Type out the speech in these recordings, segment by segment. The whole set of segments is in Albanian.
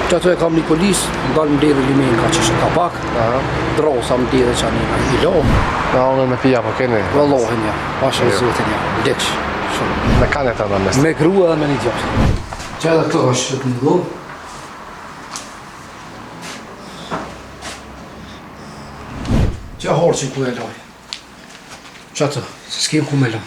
Që ato e kam një polis, dalë më deri limen ka që ka pak, drosa më deri që anë i lo. Me angën me pija po keni? Vallohin ja, pasha zotin ja, deksh. Me kanë e të në mes? Me grua dhe me një djallë. Që edhe këto është të një do. Që harë që ku e loj. Që ato, se s'kem ku me loj.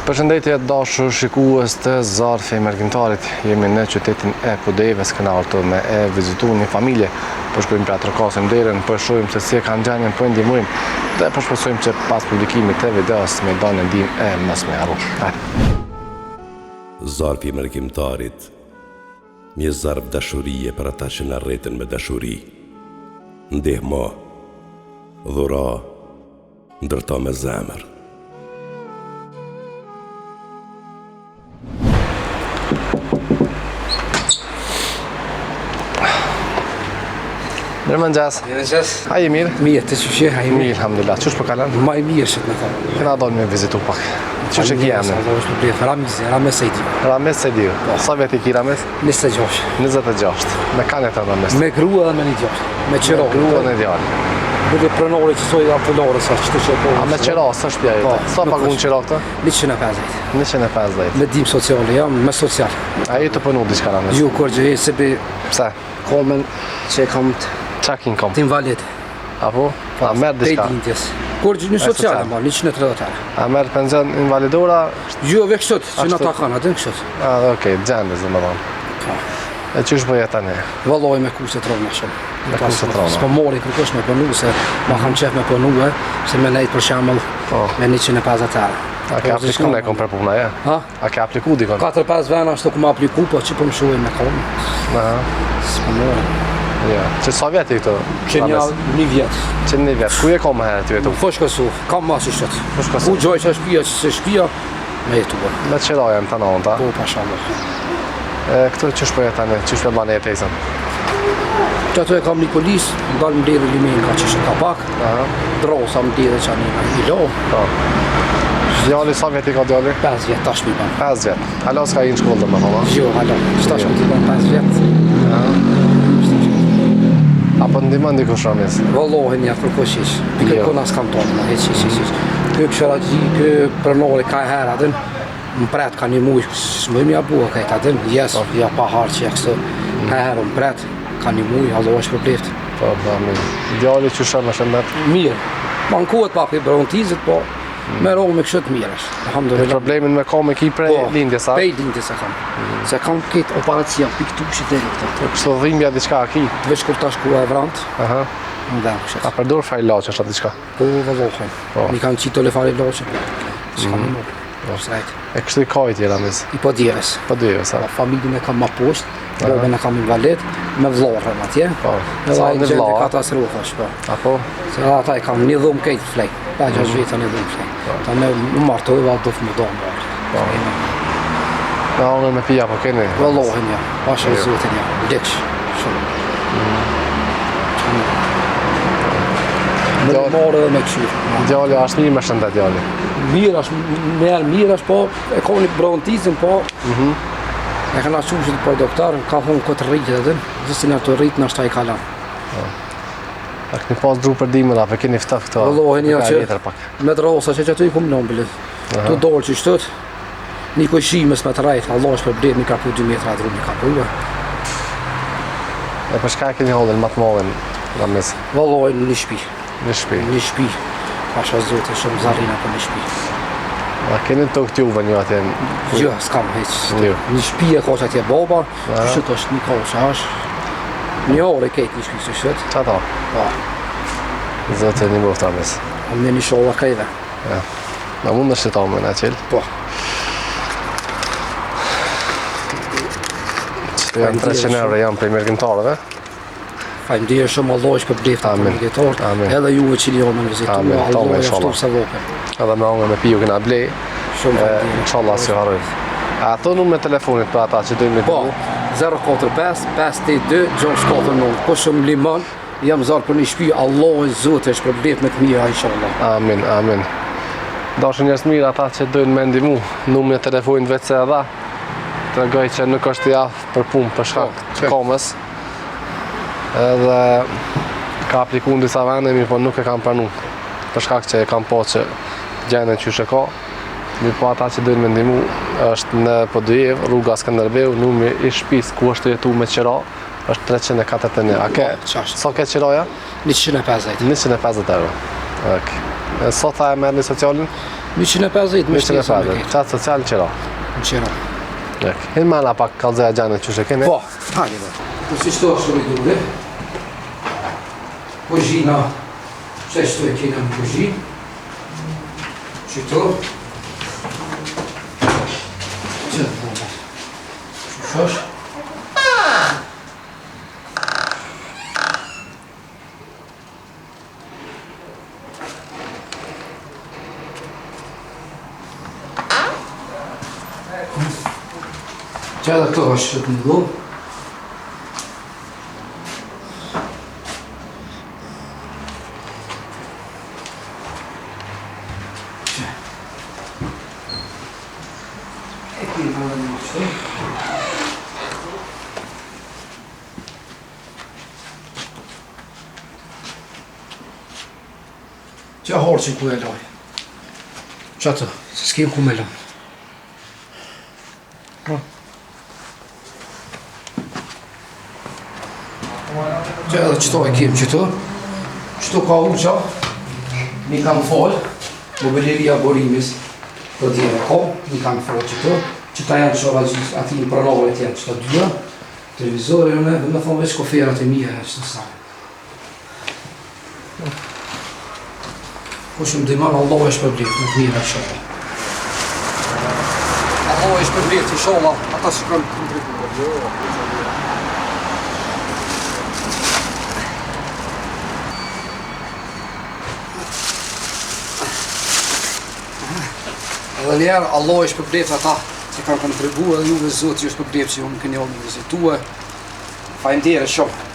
Përshëndetje dashur shikues të Zarfi Emergjimtarit. Jemi në qytetin e Podevës, këna ardhur me e vizitu një familje. Po shkojmë pra trokasim derën, po shohim se si e kanë gjendjen, po ndihmojmë dhe po shpresojmë që pas publikimit të videos me dhënë ndihmë e mos me harru. Zarfi Emergjimtarit, një zarf dashurie për ata që na rreten me dashuri. Ndihmo, dhura, ndërto me zemër. Mirë mëngjes. Mirë mëngjes. A je mirë? Mirë, të që shë, a je Mirë, mirë. alhamdulillah. Qësh po kalan? Ma i mirë që të me thamë. Këna donë me vizitu pak. Qësh e ki emne? Rames e i dio. Rames se dio. Sa vjet i ki Rames? 26. 26. Me kanë e të Rames? Me grua dhe me një djallë. Me qëro. Grua në djallë. Bëdhe prenori që soj apëllore sa që të që po. A me qëra, sa shpja jetë? Sa pagun qëra këta? 150. 150. Me dim sociale, ja, me social. A je të pënu diçka Rames? Ju, kur gjë e se be Pse? komen që e kam Qa kin kom? të invalid. Apo? A merë diçka? Pej dintjes. Kur gjë një sociale, ma, 130. A merë penzion invalidora? Ju, ve kështot, që në Ashtu. ta kanë, atë në kështot. Okej, gjendës dhe më thonë. E qysh po jetë tani? Valloj me kuset rona shumë. Me kuset rona. S'po mori kërkosh me punu, se ma kam qef me punu se me nejtë për shemëll Po. me 150 euro. A ke apliku ne kom për puna, ja? Ha? A ke apliku dikon? 4-5 vena ashtu ku ma apliku, po që po më shuaj me kom. Aha, S'po mori. ja. Që sa vjeti këto? Që një vjetë. Që një vjetë. Ku je kom herë ty jetu? Fosh Kosovë, kam mas i shtot. Fosh Kosovë. Ku gjoj që shpia, që se shpia, me jetua. Me qëra janë të nënta. Po, pashallah. Këto qysh po jetë tani? Qysh me bane jetë ejzën? Që ato e kam një polis, dalë më deri limen ka që ka pak, drosa më deri që anë i lo. Po. Djali, sa vjeti ka djali? 5 vjetë, tash mi ban. 5 vjetë. Hala s'ka i në shkollë dhe me thonë? Jo, halo, s'tash ku t'i ban 5 vjetë. Apo ndihmon dikush Rames? Vallohin ja kërkosh ish. Pikë Jo. kona s'kam tonë, ma heq ish. Kë këshëragji, kë prenori ka e herë atën, më pret ka një muj, s'më mja bua kajtë atën, jes, ja pa harë që jakë së, ka e herë më pret, ka një muj, allo është për bleft. Po, mirë. Djali qysha me shëndet? Mirë, mankohet pak për brontizit, po, me rohë me këshët mirë është, alhamdulillah. Problemin me kom e ki prej lindjes, a? Pej lindjes e kam. Se kam këtë operacion, për këtu kështë dhe këtë. Kështu dhimbja diçka a ki? Veç kur tash ku e vrant, Aha. më dhe kështë. A përdor fa ilaçe është diçka? Po, vallohin. Po. Mi kanë qitë telefari loqe. S'kam një mërë. Srejt. E kështu i kajt jera mes? I po djeves. Po dyve, sa? Familjen e kam ma poshtë, bobën e kam invalid, me vlorën atje. Po. Edhe Sa ai në gjendje vlla? katastrofa është, po. Apo? Se ata i kam një dhumë këtë flej, 5-6 vjetë një dhumë flej. Ta me më martova, do të më do më marrë. Po. Me angën me pija po keni? Vallohin ja, pasha zotin ja, deksh. Shumë. Me marrë dhe me këshyrë. Djali është mirë me shëndet djali. Mirë është, mirë është, po, e ka një brontizën, po, e kanë qushit për doktor, ka thonë këtë rritë edhe, zësin e të rritë në ashtaj kalan. A këni pas dru për dimën, apo keni ftaf këto? Vallohin ja Ka që, vjetër pak. me të rosa që aty i kumë nëmbilit. Të dorë që shtët, një kojshimës me të rajtë, Allah është për blet, një ka pu 2 metra dru, një ka pu. E për shka e keni hollin, matë mollin, Rames? Vallohin një shpi, Në shpi. një shpi, pasha zote, shumë zarina për një shpi. A keni të këtë juve një atje? Jo, s'kam heq. Jo. Një shpi e ka që atje baba, shët është një ka që është. Një orë e ketë një shpi që shët. Qa ta? Po, Zote një muftë Rames. me një sholla kajve. Ja. Na mund në shqita me në qelë? Po, Që janë 300 euro janë për emergjimtarëve? faleminderit shumë, Allah është për blefta për Amin. mjekëtarët, Amin. edhe juve që lion me vizitu, Amin. Allah Tonë, është inshallah. ashtu se vope. Edhe me angën me piju këna blej. Shumë faleminderit. Inshallah si harojnë. A ato numër telefonit për ata që dojnë me Po, 045 582 649. Po shumë limon, jam zarë për një shpi, Allah është zotë është për blefta me të mira, inshallah. Amin, amin. Dashur njerëz mirë, ata që dojnë me ndihmu, numrin e telefonit vetë se edha. Tregoj që nuk është i aftë për punë, për shkak të komës. Edhe ka apliku në disa vende, mi po nuk e kam pranu. Për shkak që e kam po që gjendën qyshe ka. Mi po ata që dojnë me ndimu është në Podujevë, rruga Skënderbeu, numri i shtëpisë ku është jetu me qira, është 341. A ke, sa ke qiraja? 150. 150 euro. Okay. Sa tha e merë një socialin? 150, 150. Qatë social qira? Në qira. Okay. Hinë mena pak kalzeja gjendën qyshe keni? Po, hajde dhe. Po si qëto është në dure. Kuzhina, që qëto e kena në kuzhin. Qëto. Qysh është? Që edhe këto është të një dhumë. Që harë që ku e loj. Që atë, se s'kem ku me loj. Që edhe qëto e kem qëto. Qëto ka uqa. Mi kam falë. Mobileria borimis. Të djeve ka. Mi kam falë qëto. Qëta janë që ati në pranovet janë qëta dyra. Televizore në me, dhe me thonë veç koferat e mija që të sajnë. Po shumë diman, Allah e shpërblet, në të mira shumë. Allah e shpërblet, inshallah, ata që kanë të ndryku. Edhe njerë, Allah e shpërblet ata që kanë kontribu edhe juve Zotë ju shpërblet që ju më kënjohë në vizitue. Fajndere shumë.